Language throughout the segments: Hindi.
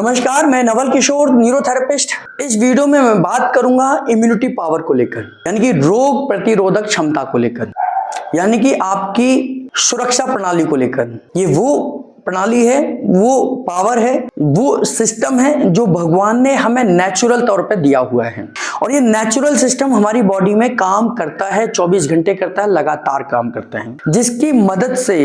नमस्कार, मैं नवल किशोर, न्यूरोथेरेपिस्ट। इस वीडियो में मैं बात करूंगा इम्यूनिटी पावर को लेकर, यानी कि रोग प्रतिरोधक क्षमता को लेकर, यानी कि आपकी सुरक्षा प्रणाली को लेकर। ये वो प्रणाली है, वो पावर है, वो सिस्टम है जो भगवान ने हमें नेचुरल तौर पे दिया हुआ है। और ये नेचुरल सिस्टम हमारी बॉडी में काम करता है, 24 घंटे करता है, लगातार काम करता है, जिसकी मदद से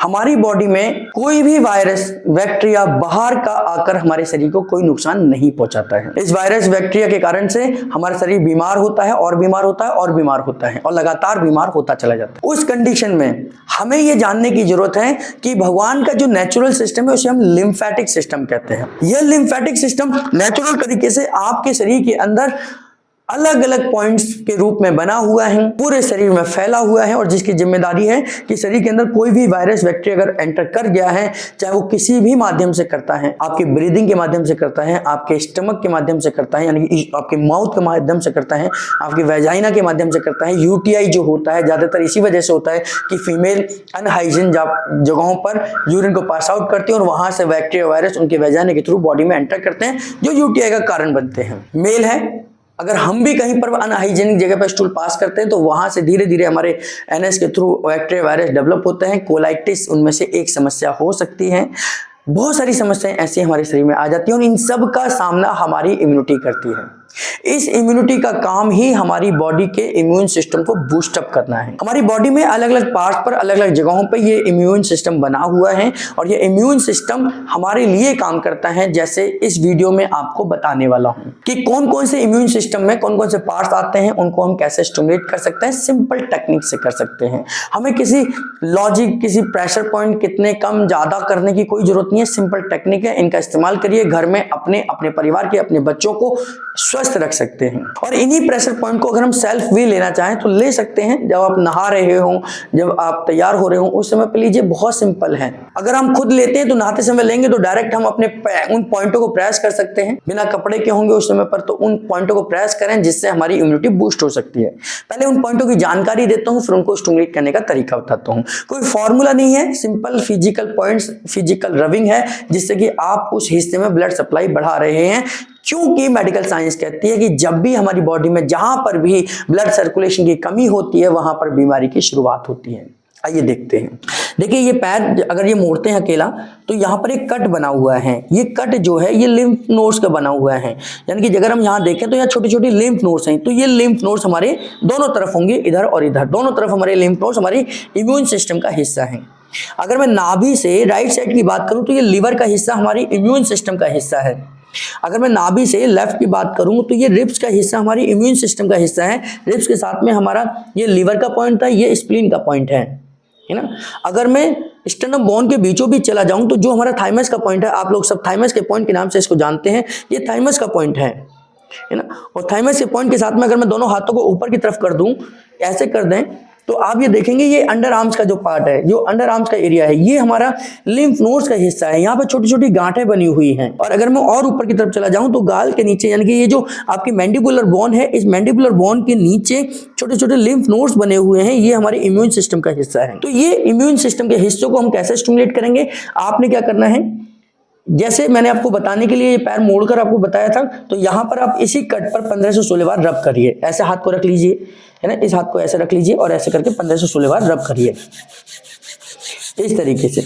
हमारी बॉडी में कोई भी वायरस बैक्टीरिया बाहर का आकर हमारे शरीर को कोई नुकसान नहीं पहुंचाता है। इस वायरस बैक्टीरिया के कारण से हमारा शरीर बीमार होता है और बीमार होता है और बीमार होता है और लगातार बीमार होता चला जाता है। उस कंडीशन में हमें ये जानने की जरूरत है कि भगवान का जो नेचुरल सिस्टम है उसे हम लिम्फेटिक सिस्टम कहते हैं। यह लिम्फेटिक सिस्टम नेचुरल तरीके से आपके शरीर के अंदर अलग अलग पॉइंट्स के रूप में बना हुआ है, पूरे शरीर में फैला हुआ है, और जिसकी जिम्मेदारी है कि शरीर के अंदर कोई भी वायरस बैक्टीरिया अगर एंटर कर गया है, चाहे वो किसी भी माध्यम से करता है, आपके ब्रीदिंग के माध्यम से करता है, आपके स्टमक के माध्यम से करता है, यानी कि आपके माउथ के माध्यम से करता है, आपकी वेजाइना के माध्यम से करता है। यूटीआई जो होता है ज्यादातर इसी वजह से होता है कि फीमेल अनहाइजीन जगहों पर यूरिन को पास आउट करती है और वहां से बैक्टीरिया वायरस उनके वेजाइना के थ्रू बॉडी में एंटर करते हैं, जो यूटीआई का कारण बनते हैं। मेल है, अगर हम भी कहीं पर अनहाइजीनिक जगह पर स्टूल पास करते हैं तो वहां से धीरे धीरे हमारे एनएस के थ्रू बैक्टीरिया वायरस डेवलप होते हैं। कोलाइटिस उनमें से एक समस्या हो सकती है। बहुत सारी समस्याएं ऐसी हमारे शरीर में आ जाती हैं और इन सब का सामना हमारी इम्यूनिटी करती है। इस इम्यूनिटी का काम ही हमारी बॉडी के इम्यून सिस्टम को बूस्ट अप करना है। हमारी बॉडी में अलग अलग पार्ट्स पर, अलग अलग जगहों पर ये इम्यून सिस्टम बना हुआ है और ये इम्यून सिस्टम हमारे लिए काम करता है, जैसे इस वीडियो में आपको बताने वाला हूं कि कौन कौन से इम्यून सिस्टम में कौन कौन से पार्ट्स आते हैं, उनको हम कैसे स्टिमुलेट कर सकते हैं। सिंपल टेक्निक से कर सकते हैं। हमें किसी लॉजिक, किसी प्रेशर पॉइंट कितने कम ज्यादा करने की कोई जरूरत नहीं है। सिंपल टेक्निक है, इनका इस्तेमाल करिए। घर में अपने परिवार के, अपने बच्चों को स्वस्थ रख सकते हैं। और इन्हीं प्रेशर पॉइंट को अगर हम सेल्फ भी लेना चाहें तो ले सकते हैं। जब आप नहा रहे हो, जब आप तैयार हो रहे हो, उस समय पे लीजिए। बहुत सिंपल है। अगर हम खुद लेते हैं तो नहाते समय लेंगे तो डायरेक्ट हम अपने उन पॉइंटों को प्रेस कर सकते हैं। बिना कपड़े के होंगे उस समय पर तो उन पॉइंटों को प्रेस करें, जिससे हमारी इम्यूनिटी बूस्ट हो सकती है। पहले उन पॉइंटों की जानकारी देता हूं, फिर उनको स्टिमुलेट करने का तरीका बताता हूं। कोई फॉर्मूला नहीं है, simple physical points, physical rubbing है, जिससे कि आप उस हिस्से में ब्लड सप्लाई बढ़ा रहे हैं। क्योंकि मेडिकल साइंस कहती है कि जब भी हमारी बॉडी में जहां पर भी ब्लड सर्कुलेशन की कमी होती है, वहां पर बीमारी की शुरुआत होती है। आइए देखते हैं। देखिए, ये पैर अगर ये मोड़ते हैं अकेला तो यहाँ पर एक कट बना हुआ है। ये कट जो है ये लिम्फ नोड्स का बना हुआ है, यानी कि अगर हम यहाँ देखें तो यहाँ छोटी छोटी लिम्फ नोड्स हैं। तो ये लिम्फ नोड्स हमारे दोनों तरफ होंगे, इधर और इधर, दोनों तरफ हमारे लिम्फ नोड्स हमारी इम्यून सिस्टम का हिस्सा है। अगर मैं नाभि से राइट साइड की बात करूं तो ये लिवर का हिस्सा हमारी इम्यून सिस्टम का हिस्सा है। अगर मैं नाभि से लेफ्ट की बात करूं तो ये रिब्स का हिस्सा हमारी इम्यून सिस्टम का हिस्सा है। रिब्स के साथ में हमारा ये लिवर का पॉइंट था, ये स्प्लीन का पॉइंट है ना। अगर मैं स्टर्नम बोन के बीचों बीच चला जाऊं तो जो हमारा थाइमस का पॉइंट है, आप लोग सब थाइमस के पॉइंट के नाम से इसको जानते हैं, ये थाइमस का पॉइंट है ना। और थाइमस के पॉइंट के साथ में अगर मैं दोनों हाथों को ऊपर की तरफ कर दूं, ऐसे कर दें, तो आप ये देखेंगे ये अंडर आर्म्स का जो पार्ट है, जो अंडर आर्म्स का एरिया है, ये हमारा लिम्फ नोड्स का हिस्सा है। यहाँ पे छोटी छोटी गांठें बनी हुई हैं। और अगर मैं और ऊपर की तरफ चला जाऊं तो गाल के नीचे, यानी कि ये जो आपकी मैंडिबुलर बोन है, इस मैंडिबुलर बोन के नीचे छोटे छोटे लिम्फ नोड्स बने हुए हैं। ये हमारे इम्यून सिस्टम का हिस्सा है। तो ये इम्यून सिस्टम के हिस्सों को हम कैसे स्टिमुलेट करेंगे? आपने क्या करना है, जैसे मैंने आपको बताने के लिए ये पैर मोड़कर आपको बताया था, तो यहाँ पर आप इसी कट पर 15 से 16 बार रब करिए। ऐसे हाथ को रख लीजिए, है ना, इस हाथ को ऐसे रख लीजिए और ऐसे करके 15 से 16 बार रब करिए। इस तरीके से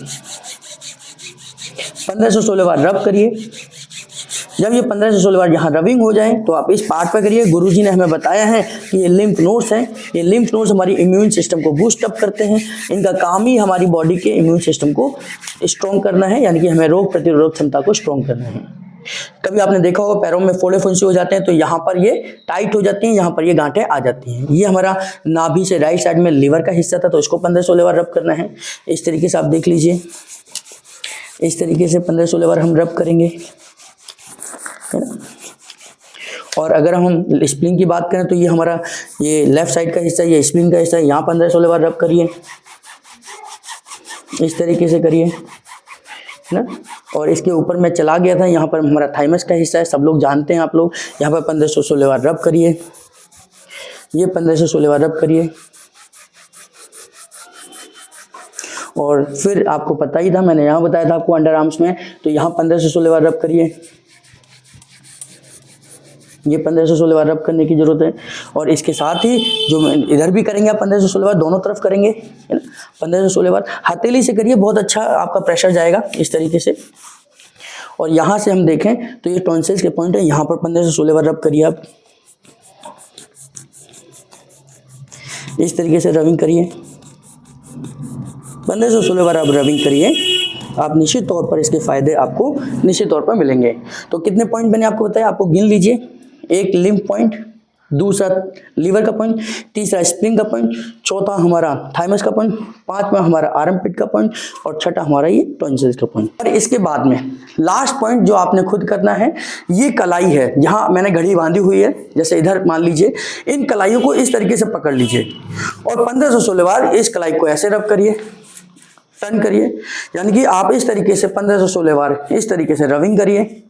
15 से 16 बार रब करिए। जब ये 15 से 16 बार यहाँ रबिंग हो जाए तो आप इस पार्ट पर करिए। गुरुजी ने हमें बताया है कि ये लिम्फ नोड्स हैं। ये लिम्फ नोड्स हमारी इम्यून सिस्टम को बूस्ट अप करते हैं। इनका काम ही हमारी बॉडी के इम्यून सिस्टम को स्ट्रॉन्ग करना है, यानी कि हमें रोग प्रतिरोधक क्षमता को स्ट्रॉन्ग करना है। कभी आपने देखा होगा पैरों में फोड़े फुंसी हो जाते हैं तो यहाँ पर ये टाइट हो जाती हैं, यहाँ पर ये गांठें आ जाती हैं। ये हमारा नाभि से राइट साइड में लिवर का हिस्सा था, तो इसको 15-16 बार रब करना है। इस तरीके से आप देख लीजिए, इस तरीके से 15-16 बार हम रब करेंगे, है ना। और अगर हम स्प्लीन की बात करें तो ये हमारा ये लेफ्ट साइड का हिस्सा, ये स्प्लीन का हिस्सा है। यहाँ 15-16 बार रब करिए, इस तरीके से करिए, है ना। और इसके ऊपर मैं चला गया था, यहाँ पर हमारा थाइमस का हिस्सा है, सब लोग जानते हैं आप लोग। यहाँ पर 15 से 16 बार रब करिए, ये 15 से 16 बार रब करिए। और फिर आपको पता ही था, मैंने यहाँ बताया था आपको अंडर आर्म्स में, तो यहाँ 15 से 16 बार रब करिए। ये 15 से 16 बार रब करने की जरूरत है। और इसके साथ ही जो इधर भी करेंगे आप 15 से 16 बार, दोनों तरफ करेंगे, है ना। 15 से 16 बार हथेली से करिए, बहुत अच्छा आपका प्रेशर जाएगा इस तरीके से। और यहाँ से हम देखें तो ये टॉन्सिल्स के पॉइंट है, यहाँ पर 15 से 16 बार रब करिए आप, इस तरीके से रबिंग करिए। 15 से 16 बार आप रबिंग करिए, आप निश्चित तौर पर इसके फायदे आपको निश्चित तौर पर मिलेंगे। तो कितने पॉइंट मैंने आपको बताया, आपको गिन लीजिए। एक लिम्फ पॉइंट, दूसरा लीवर का पॉइंट, तीसरा स्प्लिंग का पॉइंट, चौथा हमारा थाइमस का पॉइंट, पांचवा हमारा आर्मपिट का पॉइंट और छठा हमारा ये टॉन्सिल्स का पॉइंट। और इसके बाद में लास्ट पॉइंट जो आपने खुद करना है, ये कलाई है, जहां मैंने घड़ी बांधी हुई है, जैसे इधर मान लीजिए, इन कलाइयों को इस तरीके से पकड़ लीजिए और 15 से 16 बार इस कलाई को ऐसे रब करिए, टर्न करिए। यानी कि आप इस तरीके से 15 से 16 बार इस तरीके से रबिंग करिए,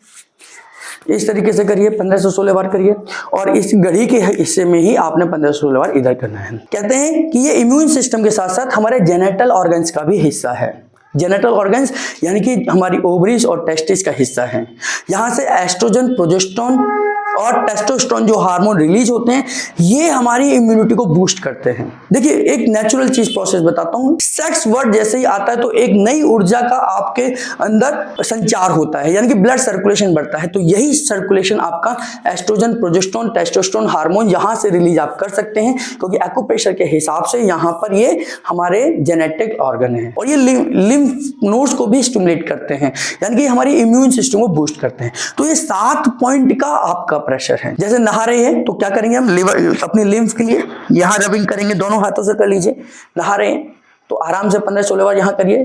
इस तरीके से करिए, 15 से 16 बार करिए। और इस घड़ी के हिस्से में ही आपने 15 से 16 बार इधर करना है। कहते हैं कि ये इम्यून सिस्टम के साथ साथ हमारे जेनेटल ऑर्गन्स का भी हिस्सा है। जेनेटल ऑर्गन्स यानी कि हमारी ओवरीज और टेस्टिस का हिस्सा है। यहाँ से एस्ट्रोजन, प्रोजेस्टेरोन और टेस्टोस्टेरोन जो हार्मोन रिलीज होते हैं, ये हमारी इम्यूनिटी को बूस्ट करते हैं। देखिए एक नेचुरल चीज प्रोसेस बताता हूँ, सेक्स वर्ड जैसे ही आता है तो एक नई ऊर्जा का आपके अंदर संचार होता है, यानी कि ब्लड सर्कुलेशन बढ़ता है। तो यही सर्कुलेशन आपका एस्ट्रोजन, प्रोजेस्टेरोन, टेस्टोस्टेरोन हार्मोन यहाँ से रिलीज आप कर सकते हैं, क्योंकि एक्यूप्रेशर के हिसाब से यहाँ पर ये हमारे जेनेटिक ऑर्गन है। और ये लिम्फ नोड्स को भी स्टिमुलेट करते हैं, यानी कि हमारी इम्यून सिस्टम को बूस्ट करते हैं। तो ये 7 पॉइंट का आपका प्रेशर है। जैसे नहा रहे हैं तो क्या करेंगे हम, लिवर अपनी लिम्फ के लिए यहाँ रबिंग करेंगे, दोनों हाथों से कर लीजिए। नहा रहे हैं तो आराम से 15 से 16 बार यहाँ करिए,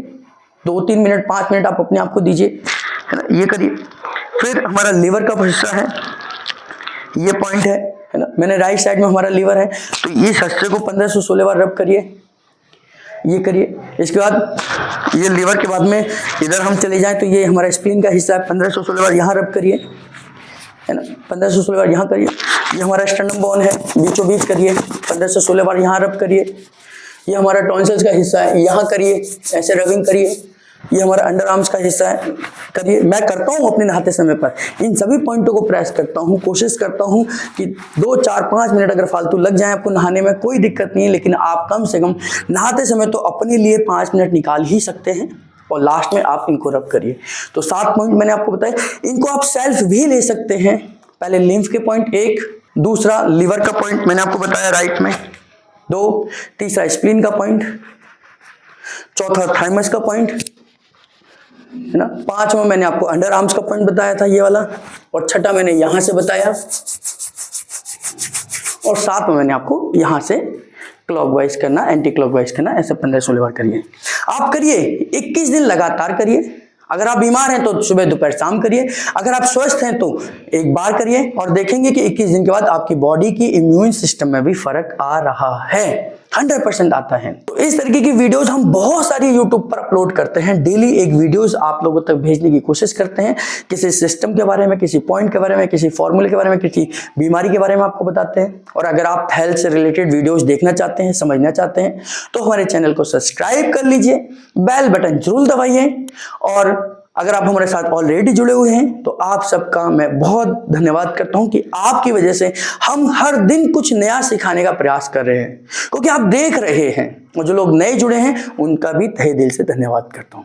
2-3 मिनट 5 मिनट आप अपने आप को दीजिए, है ना, ये करिए। फिर हमारा लिवर का हिस्सा है, ये पॉइंट है ना, मैंने राइट साइड में हमारा लिवर है, तो इस हिस्से को 15 से 16 बार रब करिए, ये करिए। इसके बाद ये लिवर के बाद में इधर हम चले जाएं तो ये हमारा स्प्लीन का हिस्सा है, 15 से 16 बार यहाँ रब करिए, है ना, 15 से 16 बार यहाँ करिए। ये हमारा स्टर्नम बोन है, बीचों बीच करिए, 15 से 16 बार यहाँ रब करिए। ये हमारा टॉन्सिल्स का हिस्सा है, यहाँ करिए, ऐसे रबिंग करिए। ये हमारा अंडर आर्म्स का हिस्सा है, करिए। मैं करता हूँ अपने नहाते समय पर इन सभी पॉइंटों को प्रेस करता हूँ, कोशिश करता हूँ कि 2, 4, 5 मिनट अगर फालतू लग जाए आपको नहाने में कोई दिक्कत नहीं है, लेकिन आप कम से कम नहाते समय तो अपने लिए 5 मिनट निकाल ही सकते हैं और लास्ट में आप इनको रब करिए। तो 7 पॉइंट मैंने आपको बताया, इनको आप सेल्फ भी ले सकते हैं। पहले लिम्फ के पॉइंट 1, दूसरा लिवर का पॉइंट मैंने आपको बताया राइट में 2, तीसरा स्प्लीन का पॉइंट, चौथा थाइमस का पॉइंट, है ना, 5वां मैंने आपको अंडर आर्म्स का पॉइंट बताया था ये वाला, और छठा मैंने यहां से बताया, और 7वां मैंने आपको यहां से क्लॉकवाइज करना, एंटी क्लॉकवाइज करना। ऐसे 15 से 16 बार करिए। आप करिए 21 दिन लगातार करिए। अगर आप बीमार हैं तो सुबह दोपहर शाम करिए, अगर आप स्वस्थ हैं तो एक बार करिए, और देखेंगे कि 21 दिन के बाद आपकी बॉडी की इम्यून सिस्टम में भी फर्क आ रहा है, 100% आता है। तो इस तरीके की वीडियोस हम बहुत सारी यूट्यूब पर अपलोड करते हैं, डेली एक वीडियोस आप लोगों तक भेजने की कोशिश करते हैं। किसी सिस्टम के बारे में, किसी पॉइंट के बारे में, किसी फॉर्मूले के बारे में, किसी बीमारी के बारे में आपको बताते हैं। और अगर आप हेल्थ से रिलेटेड वीडियोस देखना चाहते हैं, समझना चाहते हैं, तो हमारे चैनल को सब्सक्राइब कर लीजिए, बेल बटन जरूर दबाइए। और अगर आप हमारे साथ ऑलरेडी जुड़े हुए हैं तो आप सबका मैं बहुत धन्यवाद करता हूं कि आपकी वजह से हम हर दिन कुछ नया सिखाने का प्रयास कर रहे हैं, क्योंकि आप देख रहे हैं। और जो लोग नए जुड़े हैं उनका भी तहे दिल से धन्यवाद करता हूं।